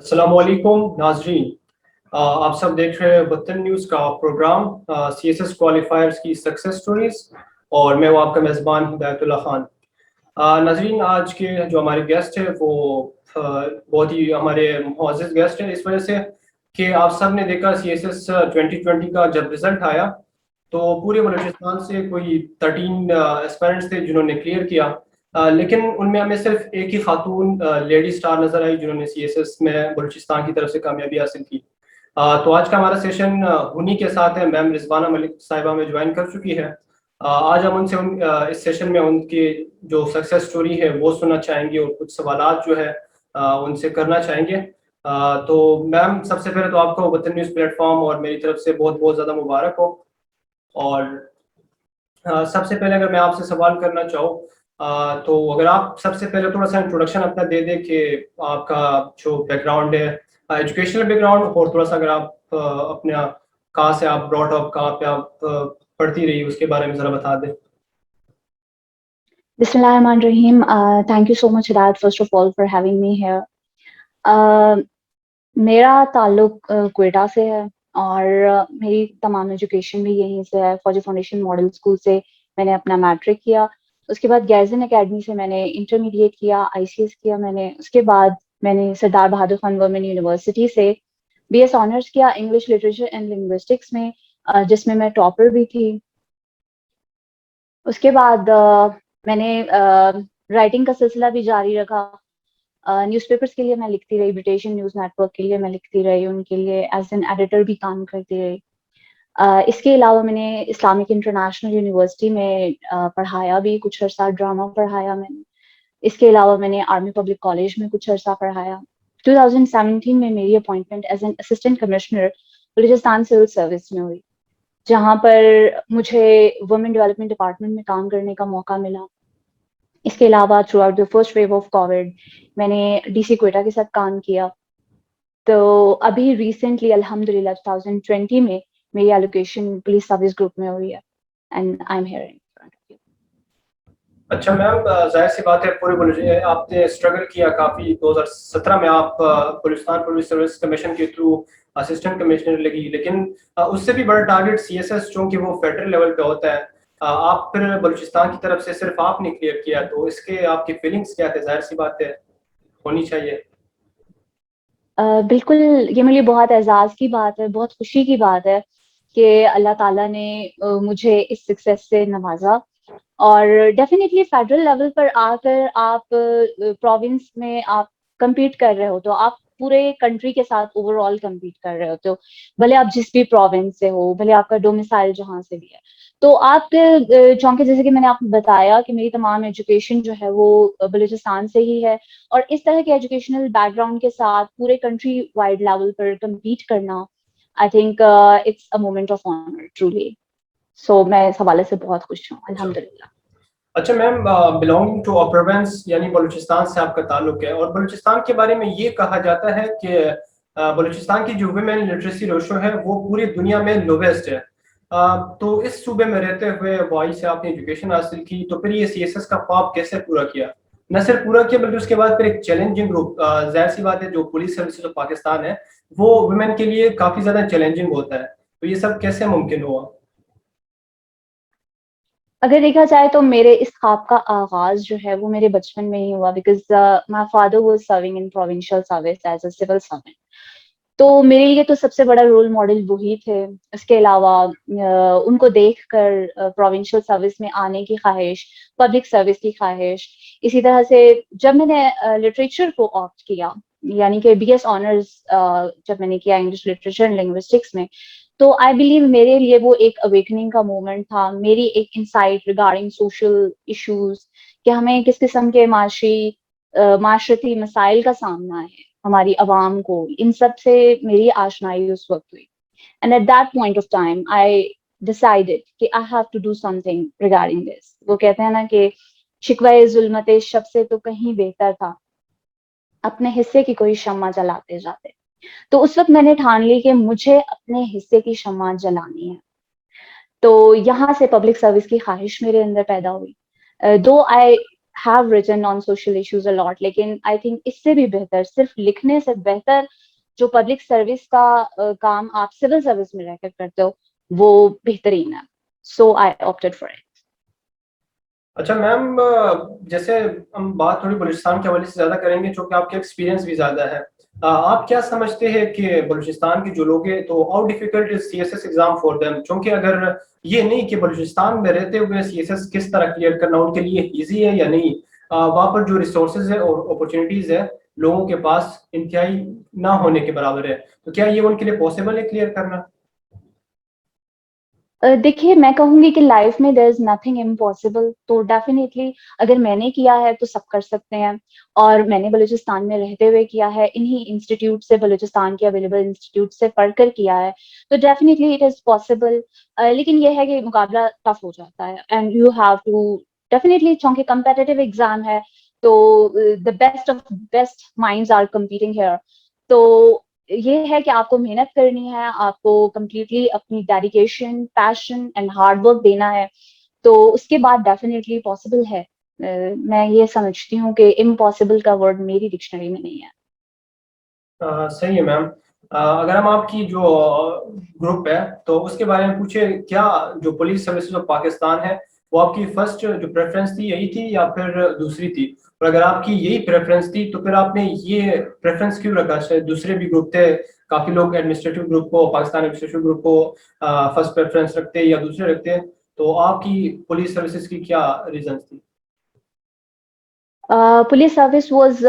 السلام علیکم ناظرین، آپ سب دیکھ رہے ہیں وطن نیوز کا پروگرام سی ایس ایس کوالیفائرز کی سکسیس سٹوریز، اور میں ہوں آپ کا میزبان ہدایت اللہ خان۔ ناظرین، آج کے جو ہمارے گیسٹ ہیں وہ بہت ہی ہمارے معزز گیسٹ ہیں، اس وجہ سے کہ آپ سب نے دیکھا سی ایس ایس 2020 کا جب رزلٹ آیا تو پورے بلوچستان سے کوئی 13 اسپیرنٹس تھے جنہوں نے کلیئر کیا، لیکن ان میں ہمیں صرف ایک ہی خاتون لیڈی سٹار نظر آئی جنہوں نے سی ایس ایس میں بلوچستان کی طرف سے کامیابی حاصل کی۔ تو آج کا ہمارا سیشن انہی کے ساتھ ہے، میم رضوانہ ملک صاحبہ میں جوائن کر چکی ہے۔ آج ہم ان سے اس سیشن میں ان کی جو سکسیس سٹوری ہے وہ سننا چاہیں گے اور کچھ سوالات جو ہے ان سے کرنا چاہیں گے۔ تو میم، سب سے پہلے تو آپ کو وطن نیوز پلیٹ فارم اور میری طرف سے بہت بہت زیادہ مبارک ہو۔ اور سب سے پہلے اگر میں آپ سے سوال کرنا چاہوں تو اگر آپ سب سے پہلے تھوڑا سا انٹروڈکشن اپنا دے دیں کہ آپ کا جو بیک گراؤنڈ ہے، ایجوکیشنل بیک گراؤنڈ، اور تھوڑا سا اگر آپ اپنا کہاں سے آپ براٹ اپ، کہاں پہ آپ پڑھتی رہی، اس کے بارے میں ذرا بتا دیں۔ بسم اللہ الرحمن الرحیم. تھینک یو سو مچ ہدایت first of all for having me here. میرا تعلق کوئٹہ سے ہے اور میری تمام ایجوکیشن بھی یہیں سے ہے. فوجی فاؤنڈیشن ماڈل اسکول سے میں نے اپنا میٹرک کیا، اس کے بعد گیرزن اکیڈمی سے میں نے انٹرمیڈیٹ کیا، آئی سی ایس کیا میں نے. اس کے بعد میں نے سردار بہادر خان وومن یونیورسٹی سے بی ایس آنرس کیا انگلش لٹریچر اینڈ لنگوسٹکس میں، جس میں میں ٹاپر بھی تھی. اس کے بعد میں نے رائٹنگ کا سلسلہ بھی جاری رکھا. نیوز پیپرز کے لیے میں لکھتی رہی، برٹیش نیوز نیٹ ورک کے لیے میں لکھتی رہی، ان کے لیے ایز این ایڈیٹر بھی کام کرتی رہی. اس کے علاوہ میں نے اسلامک انٹرنیشنل یونیورسٹی میں پڑھایا بھی، کچھ عرصہ ڈرامہ پڑھایا میں نے. اس کے علاوہ میں نے آرمی پبلک کالج میں کچھ عرصہ پڑھایا. 2017 میں میری appointment as an assistant commissioner Balochistan civil service میں ہوئی، جہاں پر مجھے وومن ڈیولپمنٹ ڈپارٹمنٹ میں کام کرنے کا موقع ملا. اس کے علاوہ throughout the first wave of covid میں نے ڈی سی کوئٹہ کے ساتھ کام کیا. تو ابھی ریسنٹلی الحمد للہ 2020 میں میری ایلوکیشن پولیس سروس گروپ میں ہوئی ہے اینڈ آئی ایم ہیئر. اچھا میم، ظاہر سی بات ہے پورے آپ نے اسٹرگل کیا کافی. 2017 میں آپ بلوچستان پولیس سروس کمیشن کے تھرو اسسٹنٹ کمشنر لگی، لیکن اس سے بھی بڑا ٹارگیٹ سی ایس ایس چونکہ وہ فیڈرل لیول پہ ہوتا ہے، آپ پھر بلوچستان کی طرف سے صرف آپ نے کلیئر کیا، تو اس کے آپ کی فیلنگس کیا تھے؟ ظاہر سی بات ہے ہونی چاہیے. بالکل، یہ میرے لیے بہت اعزاز کی بات ہے، بہت خوشی کی بات ہے کہ اللہ تعالیٰ نے مجھے اس سکسیس سے نوازا. اور ڈیفینیٹلی فیڈرل لیول پر آ کر آپ پروونس میں آپ کمپیٹ کر رہے ہو تو آپ پورے کنٹری کے ساتھ اوور آل کمپیٹ کر رہے ہوتے ہو، بھلے آپ جس بھی پروونس سے ہو، بھلے آپ کا ڈومیسائل جہاں سے بھی ہے. تو آپ چونکہ جیسے کہ میں نے آپ کو بتایا کہ میری تمام ایجوکیشن جو ہے وہ بلوچستان سے ہی ہے، اور اس طرح کے ایجوکیشنل بیک گراؤنڈ کے ساتھ پورے کنٹری وائڈ لیول پر کمپیٹ کرنا، I think it's a moment of honour truly. So میں اس حوالے سے بہت خوش ہوں الحمد للہ. اچھا میم، بلونگنگ ٹو اے پروونس یعنی بلوچستان سے آپ کا تعلق ہے، اور بلوچستان کے بارے میں یہ کہا جاتا ہے کہ بلوچستان کی جو ویمن لٹریسی ریشو ہے وہ پوری دنیا میں لوویسٹ ہے. تو اس صوبے میں رہتے ہوئے وائی سے آپ نے ایجوکیشن حاصل کی، تو پھر یہ سی ایس ایس کا خواب کیسے پورا کیا؟ نہ صرف پورا کیا بلکہ اس کے بعد پھر ایک چیلنجنگ گروپ، ظاہر سی بات ہے جو پولیس سروسز آف پاکستان ہے وہ ویمن کے لیے کافی زیادہ چیلنجنگ ہوتا ہے، تو یہ سب کیسے ممکن ہوا؟ اگر دیکھا جائے تو میرے اس خواب کا آغاز جو ہے وہ میرے بچپن میں ہی ہوا، because my father was serving in provincial service as a civil servant. تو میرے لیے تو سب سے بڑا رول ماڈل وہی تھے. اس کے علاوہ ان کو دیکھ کر پروونشل سروس میں آنے کی خواہش، پبلک سروس کی خواہش. اسی طرح سے جب میں نے لٹریچر کو آپٹ کیا، یعنی کہ بی ایس آنرز جب میں نے کیا انگلش لٹریچر اینڈ لنگوسٹکس میں، تو آئی بلیو میرے لیے وہ ایک اویکننگ کا مومنٹ تھا، میری ایک انسائٹ ریگارڈنگ سوشل ایشوز کہ ہمیں کس قسم کے معاشرتی مسائل کا سامنا ہے ہماری عوام کو. ان سب سے میری آشنائی اس وقت ہوئی. And at that point of time I decided کہ I have to do something regarding this. وہ کہتے ہیں نا کہ شکوہ ظلمت شب سے تو کہیں بہتر تھا اپنے حصے کی کوئی شمع جلاتے جاتے. تو اس وقت میں نے ٹھان لی کہ مجھے اپنے حصے کی شمع جلانی ہے. تو یہاں سے پبلک سروس کی خواہش میرے اندر پیدا ہوئی. دو آئی have written on social issues a lot, لیکن I think اس سے بھی بہتر, صرف لکھنے سے بہتر جو پبلک سروس کا کام آپ سول سروس میں رہ کر کرتے ہو وہ بہترین ہے. So I opted for it. اچھا میم, جیسے ہم بات تھوڑی بلوچستان کے حوالے سے زیادہ کریں گے چونکہ آپ کے ایکسپیرینس بھی زیادہ ہے. آپ کیا سمجھتے ہیں کہ بلوچستان کے جو لوگ ہیں تو how difficult is C S S exam for them, چونکہ اگر یہ نہیں کہ بلوچستان میں رہتے ہوئے سی ایس ایس کس طرح کلیئر کرنا ان کے لیے ایزی ہے یا نہیں, وہاں پر جو ریسورسز ہے اور اپرچونیٹیز ہے لوگوں کے پاس انتہائی نہ ہونے کے برابر ہے, تو کیا یہ ان کے لیے پاسبل ہے کلیئر کرنا؟ دیکھیے میں کہوں گی کہ لائف میں دیر از نتھنگ امپاسبل, تو ڈیفینیٹلی اگر میں نے کیا ہے تو سب کر سکتے ہیں, اور میں نے بلوچستان میں رہتے ہوئے کیا ہے, انہی انسٹیٹیوٹ سے, بلوچستان کے اویلیبل انسٹیٹیوٹ سے پڑھ کر کیا ہے, تو ڈیفینیٹلی اٹ از پاسبل. لیکن یہ ہے کہ مقابلہ ٹف ہو جاتا ہے, and you have to definitely, چونکہ کمپیٹیٹیو ایگزام ہے تو the best of best minds are competing here. تو یہ ہے کہ آپ کو محنت کرنی ہے, آپ کو کمپلیٹلی اپنی dedication, passion and hard work دینا ہے, تو اس کے بعد ڈیفینیٹلی پاسبل ہے. میں یہ سمجھتی ہوں کہ امپاسبل کا ورڈ میری ڈکشنری میں نہیں ہے. صحیح ہے میم. اگر ہم آپ کی جو گروپ ہے تو اس کے بارے میں پوچھیں, کیا جو پولیس سروسز آف پاکستان ہے وہ آپ کی فرسٹ جو پریفرنس تھی یہی تھی یا پھر دوسری تھی؟ اور اگر آپ کی یہی پریفرنس تھی تو پھر آپ نے یہ پریفرنس کیوں رکھا؟ شاید دوسرے بھی گروپ تھے, کافی لوگ ایڈمنسٹریٹو گروپ کو, پاکستان ایڈمنسٹریٹو گروپ کو فرسٹ پریفرنس رکھتے یا دوسرے رکھتے, تو آپ کی پولیس سروسز کی کیا ریزنس تھی؟ Police service was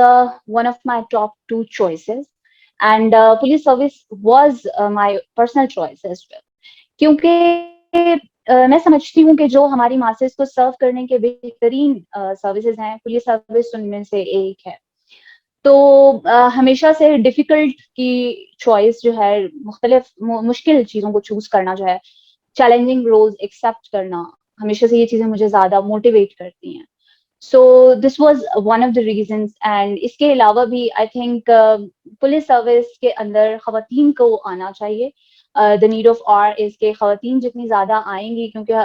one of my top two choices, and police service was my personal choice as well. کیونکہ میں سمجھتی ہوں کہ جو ہماری ماسز کو سرو کرنے کے بہترین سروسز ہیں, پولیس سروس ان میں سے ایک ہے. تو ہمیشہ سے ڈیفیکلٹ کی چوائس جو ہے, مختلف مشکل چیزوں کو چوز کرنا جو ہے, چیلنجنگ رولز ایکسیپٹ کرنا, ہمیشہ سے یہ چیزیں مجھے زیادہ موٹیویٹ کرتی ہیں. So this was one of the reasons. And اس کے علاوہ بھی آئی تھنک پولیس سروس کے اندر خواتین کو آنا چاہیے. دا نیڈ آف آر از کہ خواتین جتنی زیادہ آئیں گی, کیونکہ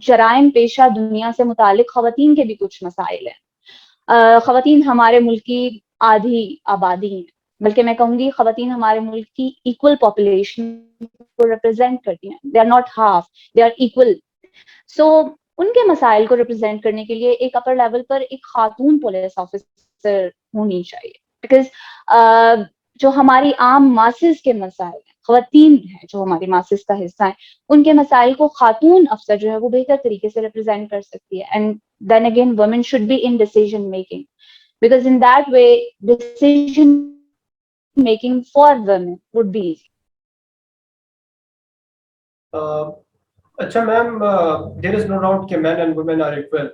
جرائم پیشہ دنیا سے متعلق خواتین کے بھی کچھ مسائل ہیں. خواتین ہمارے ملک کی آدھی آبادی ہیں, بلکہ میں کہوں گی خواتین ہمارے ملک کی ایکول پاپولیشن کو ریپرزینٹ کرتی ہیں. They are not half, they are equal. So ان کے مسائل کو ریپرزینٹ کرنے کے لیے ایک اپر لیول پر ایک خاتون پولیس آفیسر ہونی چاہیے, بیکاز جو ہماری عام ماسز کے مسائل ہیں, خواتین ہیں جو ہماری ماسز کا حصہ ہیں, ان کے مسائل کو خاتون افسر جو ہے وہ بہتر طریقے سے ریپرزینٹ کر سکتی ہے. And then again women should be in decision making, because in that way decision making for women would be easy. اچھا میم, دیر از نو ڈاؤٹ کہ man and woman are equal,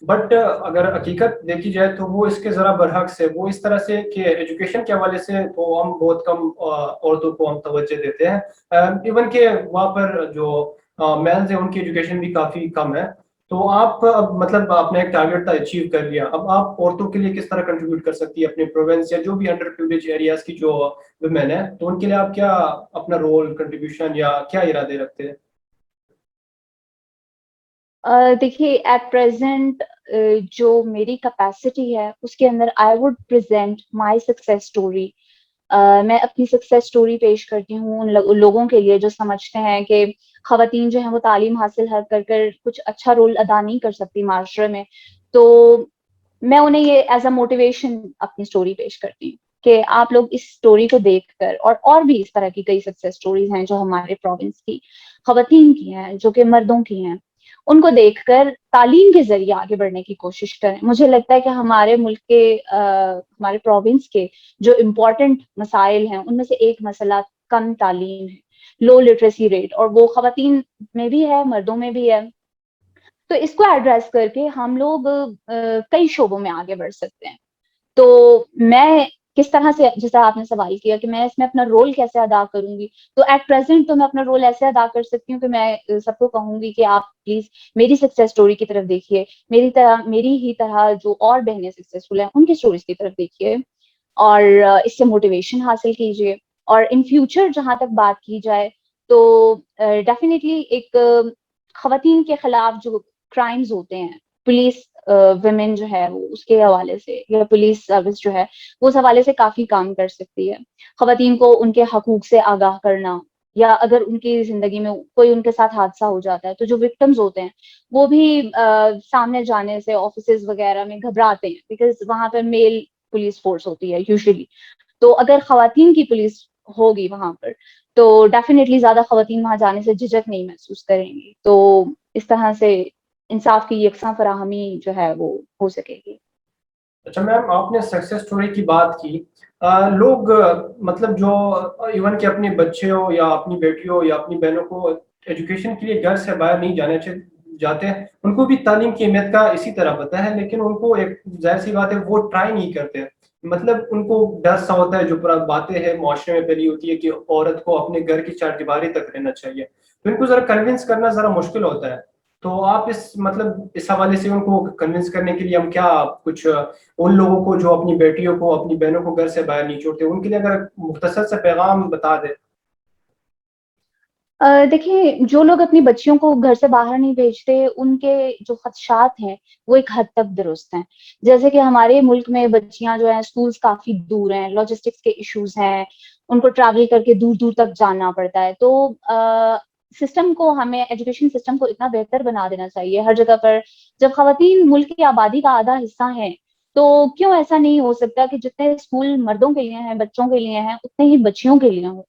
but اگر حقیقت دیکھی جائے تو وہ اس کے ذرا برعکس ہے. وہ اس طرح سے کہ ایجوکیشن کے حوالے سے تو ہم بہت کم عورتوں کو ہم توجہ دیتے ہیں, ایون کہ وہاں پر جو میلز ہیں ان کی ایجوکیشن بھی کافی کم ہے. تو آپ اب مطلب آپ نے ایک ٹارگیٹ اچیو کر لیا, اب آپ عورتوں کے لیے کس طرح کنٹریبیوٹ کر سکتی ہے اپنے پروونس یا جو بھی انڈر پریولیج ایریاز کی جو ویمن ہے, تو ان کے لیے آپ کیا اپنا رول, کنٹریبیوشن یا کیا ارادے رکھتے ہیں؟ دیکھیے ایٹ پریزنٹ جو میری کیپیسٹی ہے اس کے اندر I would present my success story. میں اپنی سکسیس اسٹوری پیش کرتی ہوں ان لوگوں کے لیے جو سمجھتے ہیں کہ خواتین جو ہیں وہ تعلیم حاصل کر کر کچھ اچھا رول ادا نہیں کر سکتی معاشرے میں. تو میں انہیں یہ ایز اے موٹیویشن اپنی اسٹوری پیش کرتی ہوں کہ آپ لوگ اس اسٹوری کو دیکھ کر, اور بھی اس طرح کی کئی سکسیس اسٹوریز ہیں جو ہمارے پروونس کی خواتین کی ہیں, جو کہ مردوں کی ہیں, ان کو دیکھ کر تعلیم کے ذریعے آگے بڑھنے کی کوشش کریں. مجھے لگتا ہے کہ ہمارے ملک کے ہمارے پروونس کے جو امپورٹنٹ مسائل ہیں ان میں سے ایک مسئلہ کم تعلیم ہے, لو لٹریسی ریٹ, اور وہ خواتین میں بھی ہے, مردوں میں بھی ہے. تو اس کو ایڈریس کر کے ہم لوگ کئی شعبوں میں آگے بڑھ سکتے ہیں. تو میں کس طرح سے, جیسا آپ نے سوال کیا کہ میں اس میں اپنا رول کیسے ادا کروں گی, تو ایٹ پریزنٹ تو میں اپنا رول ایسے ادا کر سکتی ہوں کہ میں سب کو کہوں گی کہ آپ پلیز میری سکسیس اسٹوری کی طرف دیکھیے, میری ہی طرح جو اور بہنیں سکسیسفل ہیں ان کی اسٹوریز کی طرف دیکھیے, اور اس سے موٹیویشن حاصل کیجیے. اور ان فیوچر جہاں تک بات کی جائے تو ڈیفینیٹلی ایک خواتین کے خلاف جو کرائمز ہوتے ہیں, پولیس ویمن جو ہے وہ اس کے حوالے سے یا پولیس سروس جو ہے وہ اس حوالے سے کافی کام کر سکتی ہے. خواتین کو ان کے حقوق سے آگاہ کرنا, یا اگر ان کی زندگی میں کوئی ان کے ساتھ حادثہ ہو جاتا ہے تو جو وکٹمز ہوتے ہیں وہ بھی سامنے جانے سے آفیسز وغیرہ میں گھبراتے ہیں, بیکاز وہاں پہ میل پولیس فورس ہوتی ہے یوزلی. تو اگر خواتین کی پولیس ہوگی وہاں پر تو ڈیفینیٹلی زیادہ خواتین وہاں جانے سے جھجک نہیں محسوس کریں گی. تو اس طرح سے انصاف کی یکساں فراہمی جو ہے وہ ہو سکے گی. اچھا میم, آپ نے سکسیس اسٹوری کی بات کی. لوگ مطلب جو ایون کہ اپنے بچے ہو یا اپنی بیٹی ہو یا اپنی بہنوں کو ایجوکیشن کے لیے گھر سے باہر نہیں جاتے ہیں, ان کو بھی تعلیم کی اہمیت کا اسی طرح پتہ ہے, لیکن ان کو ایک ظاہر سی بات ہے وہ ٹرائی نہیں کرتے. مطلب ان کو ڈر سا ہوتا ہے, جو باتیں ہیں معاشرے میں پھیلی ہوتی ہے کہ عورت کو اپنے گھر کی چار دیواری تک رہنا چاہیے, تو ان کو ذرا کنونس کرنا ذرا مشکل ہوتا ہے. تو آپ اس حوالے سے ان کو کنونس کرنے کے لیے ہم کیا کچھ ان لوگوں کو جو اپنی بیٹیوں کو اپنی بہنوں کو گھر سے باہر نہیں چھوڑتے, ان کے لیے اگر مختصر سے پیغام بتا دیں. دیکھیں, جو لوگ اپنی بچیوں کو گھر سے باہر نہیں بھیجتے ان کے جو خدشات ہیں وہ ایک حد تک درست ہیں. جیسے کہ ہمارے ملک میں بچیاں جو ہیں اسکولز کافی دور ہیں, لاجسٹکس کے ایشوز ہیں, ان کو ٹریول کر کے دور دور تک جانا پڑتا ہے. تو سسٹم کو, ہمیں ایجوکیشن سسٹم کو اتنا بہتر بنا دینا چاہیے ہر جگہ پر. جب خواتین ملک کی آبادی کا آدھا حصہ ہیں تو کیوں ایسا نہیں ہو سکتا کہ جتنے اسکول مردوں کے لیے ہیں, بچوں کے لیے ہیں, اتنے ہی بچیوں کے لیے ہوں.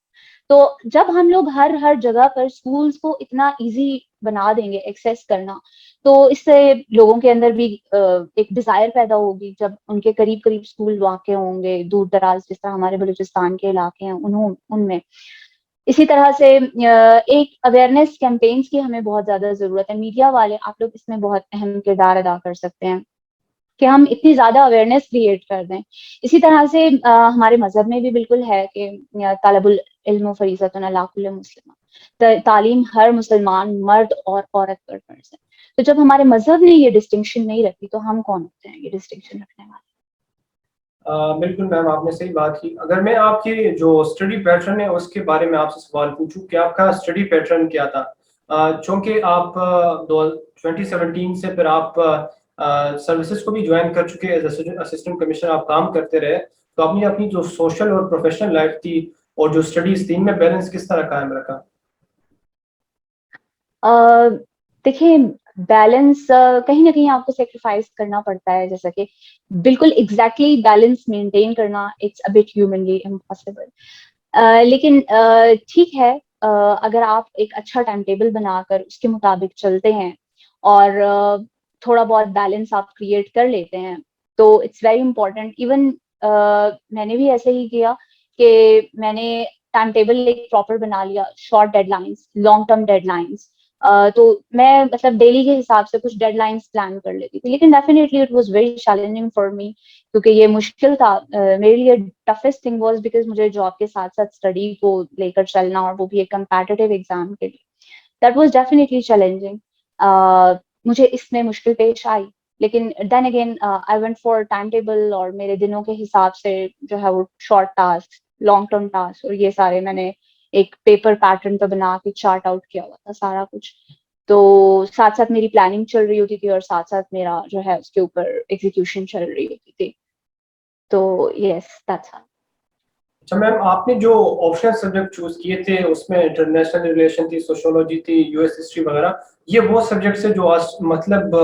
تو جب ہم لوگ ہر جگہ پر اسکولس کو اتنا ایزی بنا دیں گے ایکسیس کرنا, تو اس سے لوگوں کے اندر بھی ایک ڈیزائر پیدا ہوگی. جب ان کے قریب قریب اسکول واقع ہوں گے دور دراز, جس طرح ہمارے بلوچستان کے علاقے ہیں ان میں. اسی طرح سے ایک اویئرنیس کیمپینس کی ہمیں بہت زیادہ ضرورت ہے. میڈیا والے, آپ لوگ اس میں بہت اہم کردار ادا کر سکتے ہیں کہ ہم اتنی زیادہ اویئرنیس کریٹ کر دیں. اسی طرح سے ہمارے مذہب میں بھی بالکل ہے کہ طالب العلم فریضۃ علی کل مسلم, تعلیم ہر مسلمان مرد اور عورت پر فرض ہے. تو جب ہمارے مذہب نے یہ ڈسٹنکشن نہیں رکھی تو ہم کون ہوتے ہیں یہ ڈسٹنکشن رکھنے والے. بالکل میم, آپ نے صحیح بات کی. اگر میں آپ کی جو اسٹڈی پیٹرن ہے اس کے بارے میں آپ سے سوال پوچھوں کہ آپ کا اسٹڈی پیٹرن کیا تھا, چونکہ آپ 2017 سے پھر آپ سروسز کو بھی جوائن کر چکے, ایز اسسٹنٹ کمشنر آپ کام کرتے رہے, تو آپ نے اپنی جو سوشل اور پروفیشنل لائف تھی اور جو اسٹڈیز تھی ان میں بیلنس کس طرح قائم رکھا؟ دیکھیں, بیلنس کہیں نہ کہیں آپ کو سیکریفائس کرنا پڑتا ہے. جیسا کہ بالکل ایگزیکٹلی بیلنس مینٹین کرنا it's a bit humanly impossible, لیکن ٹھیک ہے, اگر آپ ایک اچھا ٹائم ٹیبل بنا کر اس کے مطابق چلتے ہیں اور تھوڑا بہت بیلنس آپ کریٹ کر لیتے ہیں تو اٹس ویری امپورٹنٹ. ایون میں نے بھی ایسے ہی کیا کہ میں نے ٹائم ٹیبل ایک پراپر بنا لیا, short deadlines, long term deadlines. تو میں مطلب ڈیلی کے حساب سے کچھ ڈیڈ لائنس پلان کر لیتی تھی, لیکن definitely it was very challenging for me, کیونکہ یہ مشکل تھا میرے لیے. ٹفسٹ تھنگ واز بیکاز مجھے جاب کے ساتھ ساتھ اسٹڈی کو لے کر چلنا, اور وہ بھی ایک کمپیٹیٹیو ایگزام کے لیے. دیٹ واز ڈیفینیٹلی چیلنجنگ, مجھے اس میں مشکل پیش آئی. لیکن then again I went for timetable, اور میرے دنوں کے حساب سے جو ہے وہ short task, long term task, اور یہ سارے میں نے ایک پیپر پیٹرن پہ بنا کے چارٹ آؤٹ کیا ہوا تھا سارا کچھ. تو ساتھ ساتھ میری پلاننگ چل رہی ہوتی تھی اور ساتھ ساتھ میرا جو ہے اس کے اوپر ایگزیکیوشن چل رہی ہوتی تھی. تو یس, دیٹس آل. اچھا میم, آپ نے جو آپشنل سبجیکٹ چوز کیے تھے اس میں انٹرنیشنل ریلیشن تھی, سوشولوجی تھی, یو ایس ہسٹری وغیرہ, یہ وہ سبجیکٹس ہیں جو مطلب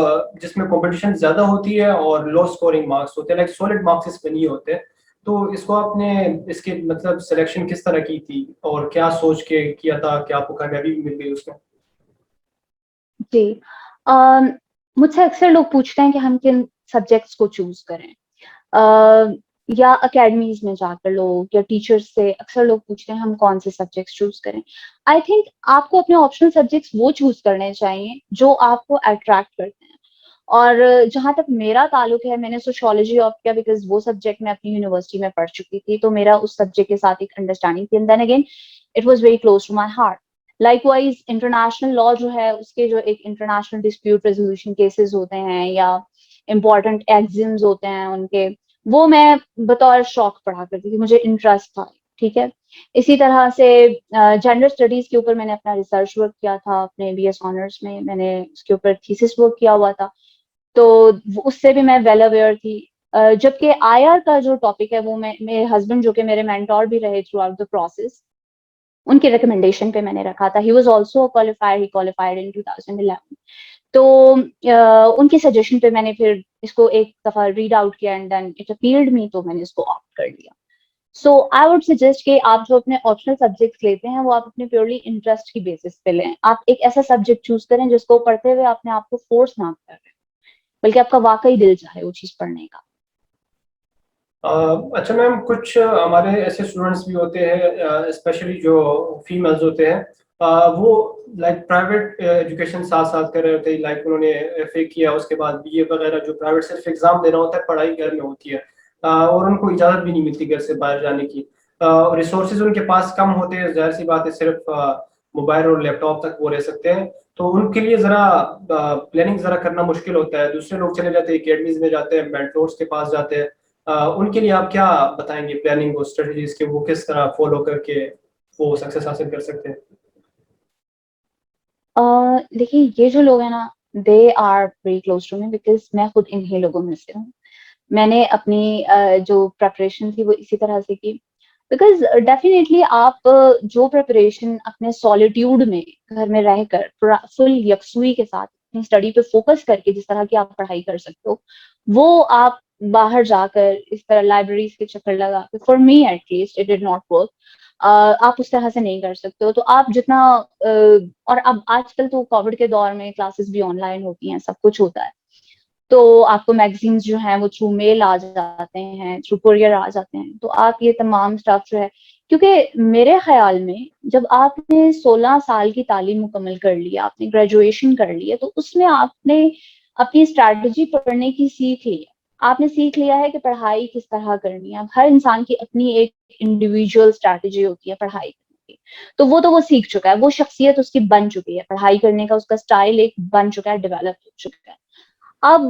جس میں کمپٹیشن زیادہ ہوتی ہے اور لو اسکورنگ مارکس ہوتے ہیں, لائک سولڈ مارکس اس میں نہیں ہوتے. تو اس کو آپ نے اس کی مطلب سلیکشن کس طرح کی تھی اور کیا سوچ کے کیا تھا کہ آپ کو کامیابی مل گئی اس میں؟ جی, مجھ سے اکثر لوگ پوچھتے ہیں کہ ہم کن سبجیکٹس کو چوز کریں, یا اکیڈمیز میں جا کر لوگ یا ٹیچرس سے اکثر لوگ پوچھتے ہیں ہم کون سے سبجیکٹس چوز کریں. آئی تھنک آپ کو اپنے آپشنل سبجیکٹس وہ چوز کرنے چاہیے جو آپ کو اٹریکٹ کرتے ہیں. اور جہاں تک میرا تعلق ہے, میں نے سوشولوجی آپٹ کیا بیکاز وہ سبجیکٹ میں اپنی یونیورسٹی میں پڑھ چکی تھی, تو میرا اس سبجیکٹ کے ساتھ ایک انڈرسٹینڈنگ تھی. And then again it was very close to my heart. Likewise international law جو ہے اس کے جو ایک انٹرنیشنل ڈسپیوٹ ریزولوشن کیسز ہوتے ہیں یا امپورٹنٹ ایگزمز ہوتے ہیں ان کے, وہ میں بطور شوق پڑھا کرتی تھی, مجھے انٹرسٹ تھا. ٹھیک ہے, اسی طرح سے جینڈر اسٹڈیز کے اوپر میں نے اپنا ریسرچ ورک کیا تھا اپنے بی ایس آنرس میں, میں نے اس کے اوپر تھیسس ورک کیا ہوا تھا. تو اس سے بھی میں ویل اویئر تھی. جبکہ آئی آر کا جو ٹاپک ہے وہ میرے ہسبینڈ جو کہ میرے مینٹور بھی رہے تھرو آؤٹ دا پروسیس, ان کی ریکمنڈیشن پہ میں نے رکھا تھا. He was also qualified, he qualified in 2011. تو ان کی سجیشن پہ میں نے پھر اس کو ایک دفعہ ریڈ آؤٹ کیا اینڈ دین اٹ اپیئرڈ می, تو میں نے اس کو آپٹ کر لیا. سو آئی ووڈ سجیسٹ کہ آپ جو اپنے آپشنل سبجیکٹس لیتے ہیں وہ آپ اپنے پیورلی انٹرسٹ کی بیسس پہ لیں. آپ ایک ایسا سبجیکٹ چوز کریں جس کو پڑھتے ہوئے اپنے آپ کو فورس نہ کریں, بلکہ آپ کا واقعی دل چاہے وہ چیز پڑھنے کا. اچھا میم, کچھ ہمارے ایسے اسٹوڈنٹس بھی ہوتے ہیں اسپیشلی جو فیمیلز ہوتے ہیں, وہ لائک پرائیویٹ ایجوکیشن ساتھ ساتھ کر رہے ہوتے ہیں, لائک انہوں نے ایف اے کیا, اس کے بعد بی اے وغیرہ, جو پرائیویٹ صرف ایگزام دینا ہوتا ہے, پڑھائی گھر میں ہوتی ہے, اور ان کو اجازت بھی نہیں ملتی گھر سے باہر جانے کی. ریسورسز ان کے پاس کم ہوتے ہیں, ظاہر سی بات ہے, صرف موبائل اور لیپ ٹاپ تک وہ رہ سکتے ہیں. تو ان کے لیے ذرا پلاننگ ذرا کرنا مشکل ہوتا ہے. دوسرے لوگ چلے جاتے ہیں, اکیڈمیز میں جاتے ہیں, مینٹورس کے پاس جاتے ہیں. ان کے لیے آپ کیا بتائیں گے پلاننگ اور اسٹریٹجیز کے, وہ کس طرح فالو کر کے وہ سکسیس حاصل کر سکتے ہیں؟ دیکھیے یہ جو لوگ ہیں نا, they are very close to me, because میں خود انہیں لوگوں میں سے ہوں. میں نے اپنی جو پریپریشن تھی وہ اسی طرح سے کی, بیکاز ڈیفینیٹلی آپ جو پریپریشن اپنے سالیٹیوڈ میں گھر میں رہ کر فل یکسوئی کے ساتھ اپنی اسٹڈی پہ فوکس کر کے جس طرح کی آپ پڑھائی کر سکتے ہو, وہ آپ باہر جا کر اس طرح لائبریریز کے چکر لگا کے, for me at least it did not work, آپ اس طرح سے نہیں کر سکتے ہو. تو آپ جتنا اور اب آج کل تو کووڈ کے دور میں کلاسز بھی آن لائن ہوتی ہیں, سب کچھ ہوتا ہے, تو آپ کو میگزینس جو ہیں وہ تھرو میل آ جاتے ہیں, تھرو کوریئر آ جاتے ہیں. تو آپ یہ تمام اسٹف جو ہے, کیونکہ میرے خیال میں جب آپ نے 16 سال کی تعلیم مکمل کر لی, آپ نے گریجویشن کر لی ہے, تو اس میں آپ نے اپنی اسٹریٹجی پڑھنے کی سیکھ لی ہے. آپ نے سیکھ لیا ہے کہ پڑھائی کس طرح کرنی ہے. ہر انسان کی اپنی ایک انڈیویجول اسٹریٹجی ہوتی ہے پڑھائی کرنے کی, تو وہ سیکھ چکا ہے, وہ شخصیت اس کی بن چکی ہے, پڑھائی کرنے کا اس کا اسٹائل ایک بن چکا ہے, ڈیولپ ہو چکا ہے. اب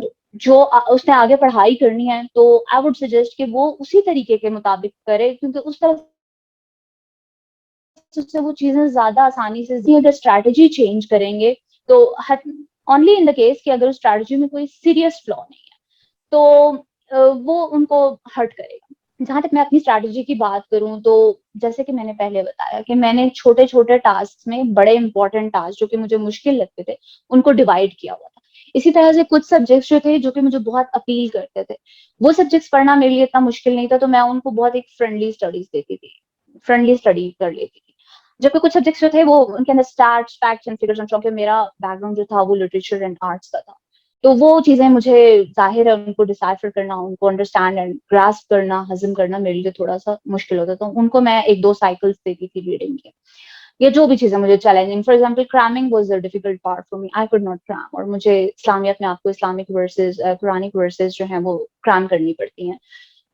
جو اس نے آگے پڑھائی کرنی ہے, تو آئی ووڈ سجیسٹ کہ وہ اسی طریقے کے مطابق کرے, کیونکہ اس طرح سے وہ چیزیں زیادہ آسانی سے, اگر اسٹریٹجی چینج کریں گے تو اونلی ان دا کیس کہ اگر اسٹریٹجی میں کوئی سیریس فلا نہیں ہے, تو وہ ان کو ہرٹ کرے گا. جہاں تک میں اپنی اسٹریٹجی کی بات کروں, تو جیسے کہ میں نے پہلے بتایا کہ میں نے چھوٹے چھوٹے ٹاسک میں بڑے امپورٹنٹ ٹاسک جو کہ مجھے مشکل لگتے تھے ان کو ڈیوائڈ کیا ہوا تھا. اسی طرح سے کچھ سبجیکٹس جو تھے جو کہ مجھے بہت اپیل کرتے تھے, وہ سبجیکٹس پڑھنا میرے لیے اتنا مشکل نہیں تھا, تو میں ان کو بہت ایک فرینڈلی اسٹڈیز دیتی تھی, فرینڈلی اسٹڈی کر لیتی تھی. جبکہ کچھ سبجیکٹس جو تھے وہ ان کے اندر اسٹیٹس, فیکٹس اینڈ فگرز, چونکہ میرا بیک گراؤنڈ جو تھا وہ لٹریچر اینڈ آرٹس کا تھا, تو وہ چیزیں مجھے ظاہر ہے ان کو ڈیسائفر کرنا, ان کو انڈرسٹینڈ اینڈ گراسپ کرنا, ہضم کرنا میرے لیے تھوڑا سا مشکل ہوتا تھا. ان کو میں 1-2 سائیکلس دیتی تھی ریڈنگ کے, یا جو بھی چیزیں مجھے challenging, for example cramming was a difficult part for me, I could not cram, اور مجھے اسلامیت میں آپ کو اسلامک ورسز, قرآنک ورسز جو ہیں وہ کرام کرنی پڑتی ہیں,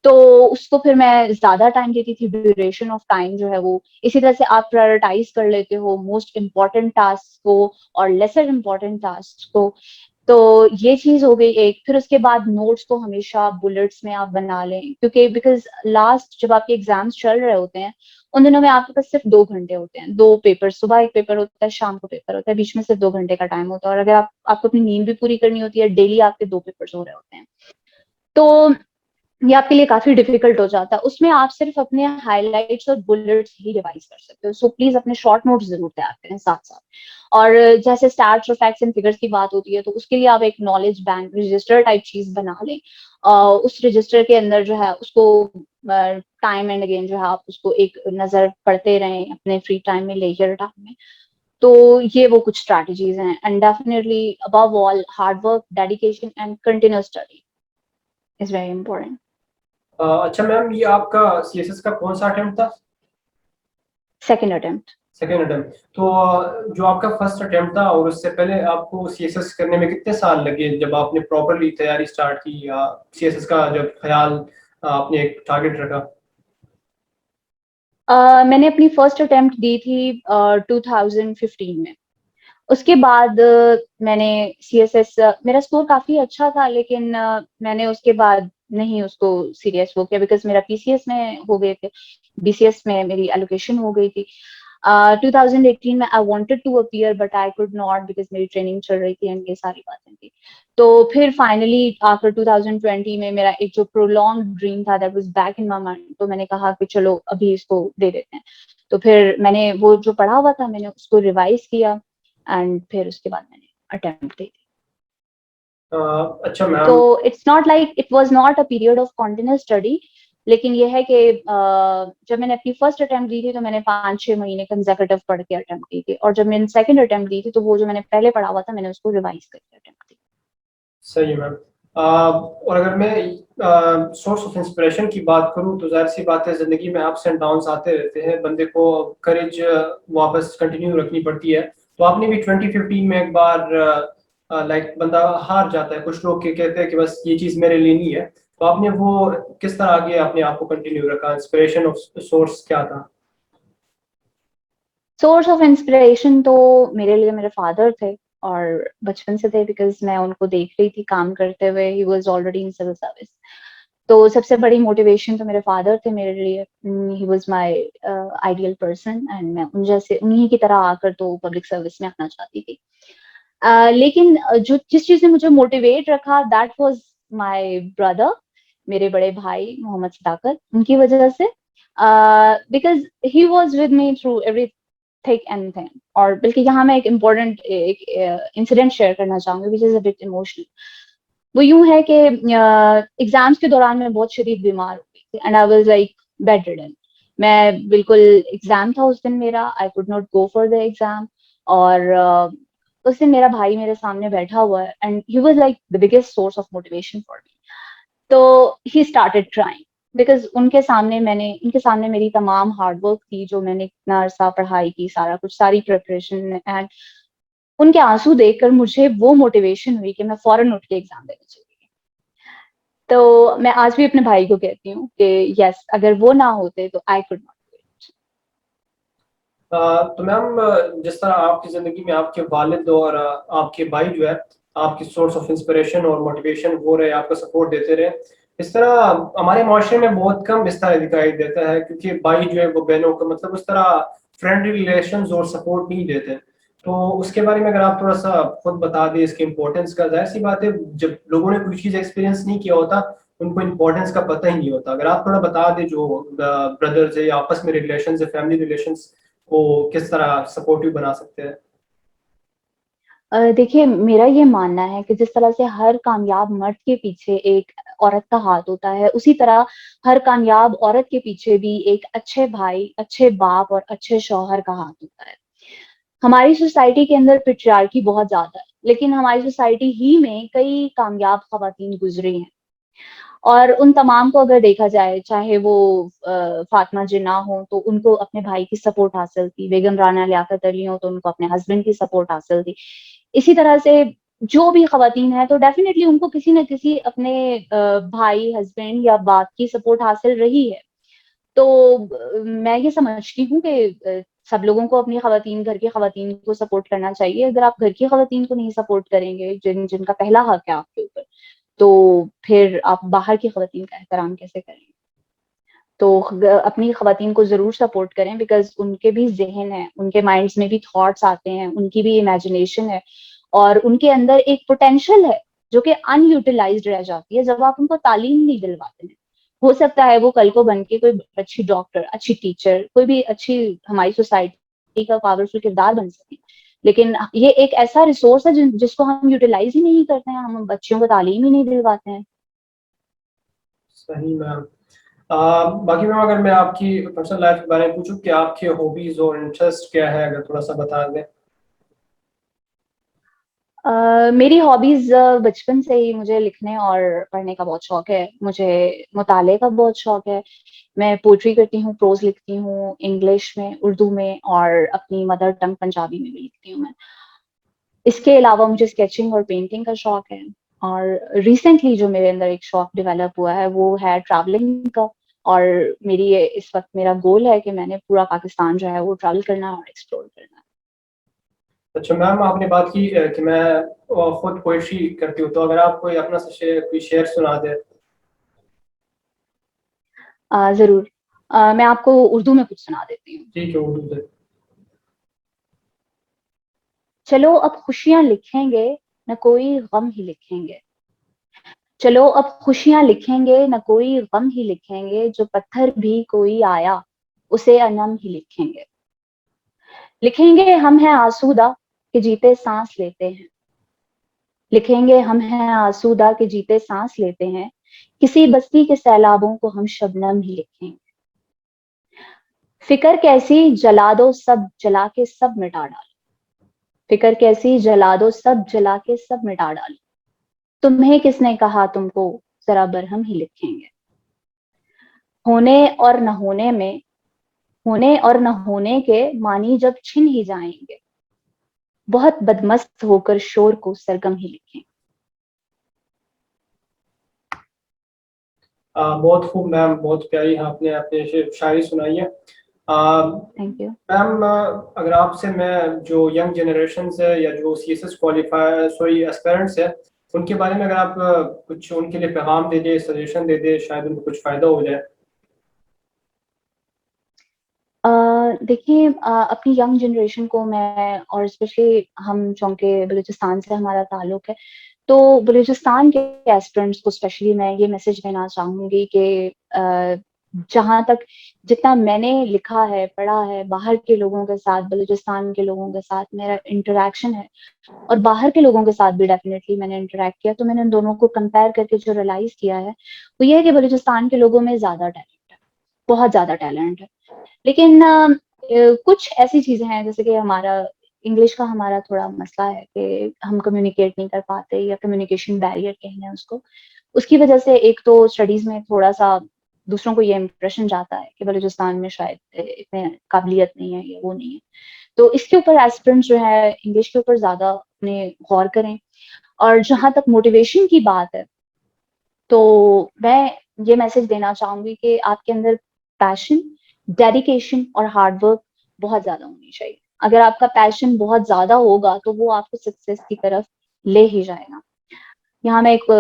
تو اس کو پھر میں زیادہ ٹائم دیتی تھی. ڈیوریشن آف ٹائم جو ہے وہ اسی طرح سے آپ پرائرٹائز کر لیتے ہو موسٹ امپورٹنٹ ٹاسک کو اور لیسر امپورٹنٹ ٹاسک کو, تو یہ چیز ہو گئی ایک. پھر اس کے بعد نوٹس کو ہمیشہ بلٹس میں آپ بنا لیں, کیونکہ بیکاز لاسٹ جب آپ کے ایگزامس چل رہے ہوتے ہیں ان دنوں میں آپ کے پاس صرف 2 گھنٹے ہوتے ہیں, 2 پیپر, صبح ایک پیپر ہوتا ہے, شام کو پیپر ہوتا ہے, بیچ میں صرف 2 گھنٹے کا ٹائم ہوتا ہے. اور اگر آپ کو اپنی نیند بھی پوری کرنی ہوتی ہے, ڈیلی آپ کے 2 پیپرز ہو رہے ہوتے ہیں, تو یہ آپ کے لیے کافی ڈیفیکلٹ ہو جاتا ہے. اس میں آپ صرف اپنے ہائی لائٹس اور بلٹس ہی ریوائز کر سکتے ہو, سو پلیز اپنے شارٹ نوٹس ضرور تیار کریں ساتھ ساتھ. اور جیسے اسٹیٹس اور فیکٹس اینڈ فگرس کی بات ہوتی ہے, تو اس کے لیے آپ ایک نالج بینک رجسٹر ٹائپ چیز بنا لیں. اس رجسٹر کے اندر جو ہے اس کو ٹائم اینڈ اگین جو ہے آپ اس کو ایک نظر پڑھتے رہیں اپنے فری ٹائم میں, لیجر ٹائم میں. تو یہ وہ کچھ اسٹریٹجیز ہیں. And definitely above all hard work, dedication and continuous study is very important. اچھا میم, یہ آپ کا سی ایس ایس کا کون سا اٹیمپٹ تھا؟ Second attempt. Second attempt. تو جو آپ کا فرسٹ اٹیمپٹ تھا, اور اس سے پہلے آپ کو سی ایس ایس کرنے میں کتنے سال لگے جب آپ نے پراپرلی تیاری اسٹارٹ کی, یا سی ایس ایس کا جب خیال آپ نے ایک ٹارگیٹ رکھا؟ میں نے اپنی فرسٹ اٹیمپٹ دی تھی 2015 میں. اس کے بعد میں نے سی ایس ایس, میرا اسکور کافی اچھا تھا, لیکن میں نے اس کے بعد نہیں اس کو سیریس ہو کیا, بیکاز میرا پی سی ایس میں ہو گئے تھے, بی سی ایس میں میری ایلوکیشن ہو گئی تھی. 2018 میں I wanted to appear but I could not because میری ٹریننگ چل رہی تھی اینڈ یہ ساری باتیں تھی. تو پھر فائنلی آفٹر 2020 میں میرا ایک جو prolonged ڈریم تھا that was back in my mind, تو میں نے کہا کہ چلو ابھی اس کو دے دیتے ہیں. تو پھر میں نے وہ جو پڑھا ہوا تھا میں نے اس کو ریوائز کیا اینڈ پھر اس کے بعد میں نے اٹیمپٹ دی. اچھا میم. تو it's not like it was not a period of continuous study, لیکن یہ ہے کہ جب میں نے اپنی فرسٹ اٹیمپٹ دی تھی تو میں نے 5-6 مہینے کنزیکٹیو پڑھ کے اٹیمپٹ دی تھی, اور جب میں نے سیکنڈ اٹیمپٹ دی تھی تو وہ جو میں نے پہلے پڑھا ہوا تھا میں نے اس کو ریوائز کر کے اٹیمپٹ دی. صحیح میم. اور اگر میں سورس آف انسپریشن کی بات کروں تو ظاہر سی بات ہے زندگی میں اپس اینڈ ڈاؤنس آتے رہتے ہیں, بندے کو کریج واپس کنٹینیو رکھنی پڑتی ہے. تو آپ نے بھی 2015 میں ایک بار لائک بندہ ہار جاتا ہے, کچھ لوگ کہتے ہیں کہ بس یہ چیز میرے لیے نہیں ہے, تو آپ نے وہ کس طرح آگے اپنے آپ کو کنٹینیو رکھا, انسپریشن آف سورس کیا تھا؟ سورس آف انسپریشن تو میرے لیے میرے فادر تھے اور بچپن سے تھے, بیکاز میں ان کو دیکھ رہی تھی کام کرتے ہوئے. He was already in civil service, تو سب سے بڑی موٹیویشن تو میرے فادر تھے میرے لیے. He was my ideal person and میں ان جیسے انہیں کی طرح آ کر تو پبلک سروس میں آنا چاہتی تھی. لیکن جس چیز نے مجھے موٹیویٹ رکھا دیٹ واز مائی بردر, میرے بڑے بھائی محمد صداقت, ان کی وجہ سے, because he was with me through every thick and thing. اور بلکہ یہاں میں ایک امپورٹنٹ انسیڈنٹ شیئر کرنا چاہوں گی وچ از اے بٹ ایموشنل. وہ یوں ہے کہ ایگزامس کے دوران میں بہت شدید بیمار ہو گئی تھی and I was like bedridden. میں بالکل, ایگزام تھا اس دن میرا, I could not go for the exam, اور اس دن میرا بھائی میرے سامنے بیٹھا ہوا ہے and he was like the biggest source of motivation for me. تو ہی اسٹارٹیڈ کرائنگ بیکاز ان کے سامنے میری تمام ہارڈ ورک تھی, جو میں نے اتنا عرصہ پڑھائی کی, سارا کچھ, ساری پریپریشن, اینڈ ان کے آنسو دیکھ کر مجھے وہ موٹیویشن ہوئی کہ میں فوراً اٹھ کے ایگزام دینے چلی گئی. تو میں آج بھی اپنے بھائی کو کہتی ہوں کہ یس, اگر وہ نہ ہوتے تو آئی کوڈ ناٹ. تو میم جس طرح آپ کی زندگی میں آپ کے والد اور آپ کے بھائی جو ہے آپ کی سورس آف انسپریشن اور موٹیویشن ہو رہے, آپ کا سپورٹ دیتے رہے, اس طرح ہمارے معاشرے میں بہت کم اس طرح دکھائی دیتا ہے, کیونکہ بھائی جو ہے وہ بہنوں کا مطلب اس طرح فرینڈلی ریلیشنز اور سپورٹ نہیں دیتے. تو اس کے بارے میں اگر آپ تھوڑا سا خود بتا دیں اس کے امپورٹینس کا. ظاہر سی بات ہے جب لوگوں نے کوئی چیز ایکسپیرینس نہیں کیا ہوتا ان کو امپورٹینس کا پتہ ہی نہیں ہوتا. اگر آپ تھوڑا بتا دیں جو بردرز ہے یا آپس میں ریلیشنز ہے, فیملی ریلیشنز کو کس طرح سپورٹیو بنا سکتے ہیں. دیکھیے, میرا یہ ماننا ہے کہ جس طرح سے ہر کامیاب مرد کے پیچھے ایک عورت کا ہاتھ ہوتا ہے, اسی طرح ہر کامیاب عورت کے پیچھے بھی ایک اچھے بھائی, اچھے باپ اور اچھے شوہر کا ہاتھ ہوتا ہے. ہماری سوسائٹی کے اندر پیٹریارکی بہت زیادہ ہے, لیکن ہماری سوسائٹی ہی میں کئی کامیاب خواتین گزری ہیں, اور ان تمام کو اگر دیکھا جائے, چاہے وہ فاطمہ جناح ہوں تو ان کو اپنے بھائی کی سپورٹ حاصل تھی, بیگم رانا لیاقت علی ہوں تو ان کو اپنے ہسبینڈ کی سپورٹ حاصل تھی. اسی طرح سے جو بھی خواتین ہیں تو ڈیفینیٹلی ان کو کسی نہ کسی اپنے بھائی, ہسبینڈ یا باپ کی سپورٹ حاصل رہی ہے. تو میں یہ سمجھتی ہوں کہ سب لوگوں کو اپنی خواتین, گھر کی خواتین کو سپورٹ کرنا چاہیے. اگر آپ گھر کی خواتین کو نہیں سپورٹ کریں گے, جن کا پہلا حق ہے آپ کے اوپر, تو پھر آپ باہر کی خواتین کا احترام کیسے کریں گے؟ تو اپنی خواتین کو ضرور سپورٹ کریں, بیکاز ان کے بھی ذہن ہے, ان کے مائنڈس میں بھی تھاٹس آتے ہیں, ان کی بھی امیجنیشن ہے, اور ان کے اندر ایک پوٹینشیل ہے جو کہ ان یوٹیلائزڈ رہ جاتی ہے جب آپ ان کو تعلیم نہیں دلواتے ہیں. ہو سکتا ہے وہ کل کو بن کے کوئی اچھی ڈاکٹر, اچھی ٹیچر, کوئی بھی اچھی ہماری سوسائٹی کا پاورفل کردار بن سکے, لیکن یہ ایک ایسا ریسورس ہے جس کو ہم یوٹیلائز ہی نہیں کرتے ہیں, ہم بچوں کو تعلیم ہی نہیں دلواتے ہیں. صحیح میم. باقی میم اگر میں آپ کی پرسنل لائف کے بارے میں پوچھوں کہ آپ کے ہابیز اور انٹرسٹ کیا ہے, اگر تھوڑا سا بتا دیں. میری ہابیز بچپن سے ہی, مجھے لکھنے اور پڑھنے کا بہت شوق ہے, مجھے مطالعے کا بہت شوق ہے. میں پوئٹری کرتی ہوں, پروز لکھتی ہوں, انگلش میں, اردو میں, اور اپنی مدر ٹنگ پنجابی میں بھی لکھتی ہوں میں. اس کے علاوہ مجھے اسکیچنگ اور پینٹنگ کا شوق ہے, اور ریسنٹلی جو میرے اندر ایک شوق ڈیولپ ہوا ہے وہ ہے ٹریولنگ کا, اور اس وقت میرا گول ہے کہ میں نے پورا پاکستان جو ہے وہ ٹریول کرنا اور ایکسپلور کرنا. اچھا میم, آپ نے بات کی کہ میں خود پوئٹری کرتی ہوں, تو اگر آپ کوئی اپنا کوئی شعر سنا دیں. ضرور, میں آپ کو اردو میں کچھ سنا دیتی ہوں. ٹھیک ہے, اردو سے. چلو اب خوشیاں لکھیں گے نہ کوئی غم ہی لکھیں گے. چلو اب خوشیاں لکھیں گے نہ کوئی غم ہی لکھیں گے, جو پتھر بھی کوئی آیا اسے انم ہی لکھیں گے. لکھیں گے ہم ہیں آسودہ کہ جیتے سانس لیتے ہیں. لکھیں گے ہم ہیں آسودہ کہ جیتے سانس لیتے ہیں. کسی بستی کے سیلابوں کو ہم شبنم ہی لکھیں گے. فکر کیسی جلا دو سب جلا کے سب مٹا ڈالو. فکر کیسی جلا دو سب جلا کے سب مٹا ڈالو. تمہیں کس نے کہا تم کو ذرا برہم ہی لکھیں گے. ہونے اور نہ ہونے میں ہونے اور نہ ہونے کے معنی جب چھن ہی جائیں گے, بہت بدمست ہو کر شور کو سرگم ہی لکھیں. بہت خوب میم, بہت پیاری آپ نے اپنی شاعری سنائی ہے. Thank you. میم اگر آپ سے میں جو ینگ جنریشنز ہے یا جو C S S qualifier sorry aspirants ہے ان کے بارے میں اگر آپ کچھ ان کے لیے پیغام دے دیں, سجیشن دے دیں, شاید ان کو کچھ فائدہ ہو جائے. دیکھیے اپنی ینگ جنریشن کو میں, اور اسپیشلی ہم چونکہ بلوچستان سے ہمارا تعلق ہے, تو بلوچستان کے ایسپرنٹس کو اسپیشلی میں یہ میسج دینا چاہوں گی کہ جہاں تک جتنا میں نے لکھا ہے, پڑھا ہے, باہر کے لوگوں کے ساتھ, بلوچستان کے لوگوں کے ساتھ میرا انٹریکشن ہے, اور باہر کے لوگوں کے ساتھ بھی ڈیفینیٹلی میں نے انٹریکٹ کیا, تو میں نے ان دونوں کو کمپیئر کر کے جو ریئلائز کیا ہے وہ یہ ہے کہ بلوچستان کے لوگوں میں زیادہ ٹیلنٹ ہے, بہت زیادہ ٹیلنٹ ہے. لیکن کچھ ایسی چیزیں ہیں جیسے کہ ہمارا تھوڑا مسئلہ ہے کہ ہم کمیونیکیٹ نہیں کر پاتے, یا کمیونیکیشن بیریئر کہنے ہیں اس کی وجہ سے ایک تو اسٹڈیز میں تھوڑا سا دوسروں کو یہ امپریشن جاتا ہے کہ بلوچستان میں شاید اتنے قابلیت نہیں ہے یا وہ نہیں ہے. تو اس کے اوپر ایسپرنٹس جو ہے انگلش کے اوپر زیادہ اپنے غور کریں. اور جہاں تک موٹیویشن کی بات ہے تو میں یہ میسج دینا چاہوں گی کہ آپ کے اندر پیشن, ڈیڈیکیشن اور ہارڈ ورک بہت زیادہ ہونی چاہیے. اگر آپ کا پیشن بہت زیادہ ہوگا تو وہ آپ کو سکسیس کی طرف لے ہی جائے گا. یہاں میں ایک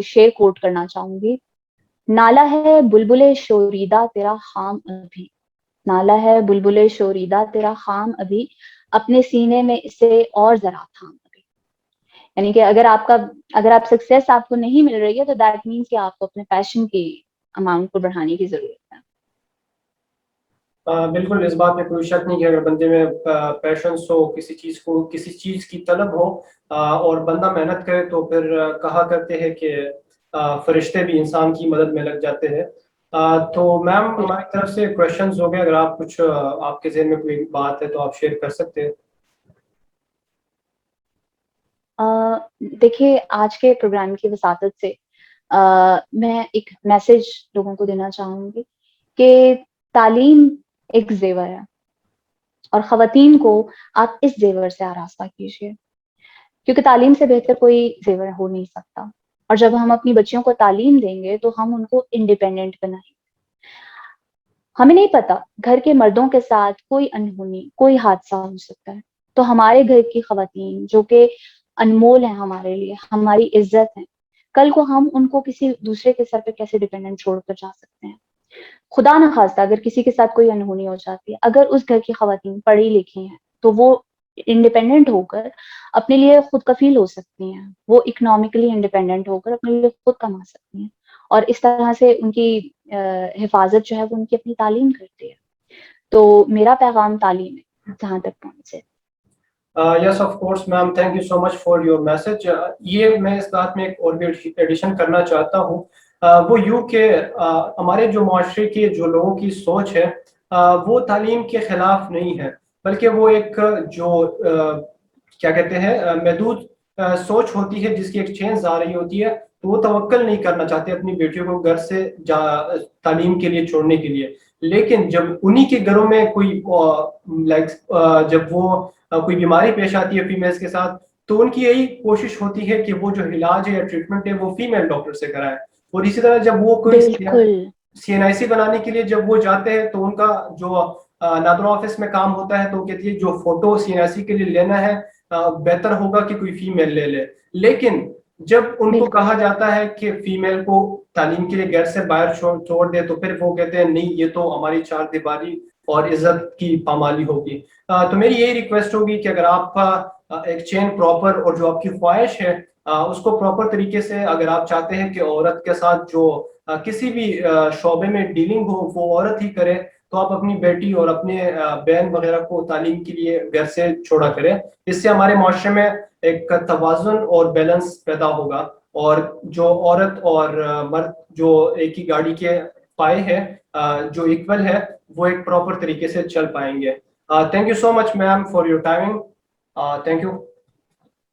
شعر کوٹ کرنا چاہوں گی. نالا ہے بلبل شوریدہ تیرا خام ابھی, نالا ہے بلبل شوریدہ تیرا خام ابھی, اپنے سینے میں اسے اور ذرا تھام ابھی. یعنی کہ اگر آپ سکسیس آپ کو نہیں مل رہی ہے تو دیٹ مینس کہ آپ کو اپنے پیشن کی اماؤنٹ کو بڑھانے کی ضرورت ہے. بالکل, اس بات میں کوئی شک نہیں کہ اگر بندے میں پیشنس ہو, کسی چیز کی طلب ہو اور بندہ محنت کرے تو پھر کہا کرتے ہیں کہ فرشتے بھی انسان کی مدد میں لگ جاتے ہیں. تو میم ہماری طرف سے کویشچنز ہو گئے, اگر آپ کچھ آپ کے ذہن میں کوئی بات ہے تو آپ شیئر کر سکتے ہیں. دیکھیے آج کے پروگرام کی وساطت سے میں ایک میسج لوگوں کو دینا چاہوں گی کہ تعلیم ایک زیور ہے, اور خواتین کو آپ اس زیور سے آراستہ کیجیے, کیونکہ تعلیم سے بہتر کوئی زیور ہو نہیں سکتا. اور جب ہم اپنی بچیوں کو تعلیم دیں گے تو ہم ان کو انڈیپینڈنٹ بنائیں گے. ہمیں نہیں پتا گھر کے مردوں کے ساتھ کوئی انہونی, کوئی حادثہ ہو سکتا ہے, تو ہمارے گھر کی خواتین جو کہ انمول ہیں ہمارے لیے, ہماری عزت ہے, کل کو ہم ان کو کسی دوسرے کے سر پہ کیسے ڈیپینڈنٹ چھوڑ کر جا سکتے ہیں. خدا نخواستہ اگر کسی کے ساتھ کوئی انہونی ہو جاتی ہے, اگر اس گھر کی خواتین پڑھی لکھی ہیں تو وہ انڈیپینڈنٹ ہو کر اپنے لیے خود کفیل ہو سکتی ہیں, وہ اکنامکلی انڈیپینڈنٹ ہو کر اپنے لیے خود کما سکتی ہیں, اور اس طرح سے ان کی حفاظت جو ہے وہ ان کی اپنی تعلیم کرتی ہے. تو میرا پیغام تعلیم ہے جہاں تک پہنچے. Yes of course ma'am, thank you so much for your message. یہ میں اس بات میں ایک اور بھی ایڈیشن کرنا چاہتا ہوں, وہ یوں کہ ہمارے جو معاشرے کے جو لوگوں کی سوچ ہے وہ تعلیم کے خلاف نہیں ہے, بلکہ وہ ایک جو کیا کہتے ہیں محدود سوچ ہوتی ہے جس کی ایک چینج آ رہی ہوتی ہے, تو وہ توکل نہیں کرنا چاہتے اپنی بیٹیوں کو گھر سے تعلیم کے لیے چھوڑنے کے لیے. لیکن جب انہی کے گھروں میں کوئی جب وہ کوئی بیماری پیش آتی ہے فیمیلز کے ساتھ, تو ان کی یہی کوشش ہوتی ہے کہ وہ جو علاج ہے یا ٹریٹمنٹ ہے وہ فیمیل ڈاکٹر سے کرائے. اور اسی طرح جب وہ کوئی بالکل سی این آئی سی بنانے کے لیے جب وہ جاتے ہیں تو ان کا جو نادر آفس میں کام ہوتا ہے تو وہ کہتی ہے جو فوٹو سی این آئی سی کے لیے لینا ہے بہتر ہوگا کہ کوئی فیمیل لے لے. لیکن جب ان کو بالکل کہا جاتا ہے کہ فیمیل کو تعلیم کے لیے گھر سے باہر چھوڑ دے تو پھر وہ کہتے ہیں نہیں, یہ تو ہماری چار دیواری اور عزت کی پامالی ہوگی. تو میری یہی ریکویسٹ ہوگی کہ اگر آپ ایک چین پراپر اور جو آپ کی خواہش ہے اس کو پراپر طریقے سے اگر آپ چاہتے ہیں کہ عورت کے ساتھ جو کسی بھی شعبے میں ڈیلنگ ہو وہ عورت ہی کرے, تو آپ اپنی بیٹی اور اپنے بہن وغیرہ کو تعلیم کے لیے گھر سے چھوڑا کریں. اس سے ہمارے معاشرے میں ایک توازن اور بیلنس پیدا ہوگا, اور جو عورت اور مرد جو ایک ہی گاڑی کے پائے ہیں, جو ایکول ہے, وہ ایک پراپر طریقے سے چل پائیں گے. Thank you so much ma'am for your timing. Thank you.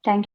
Thank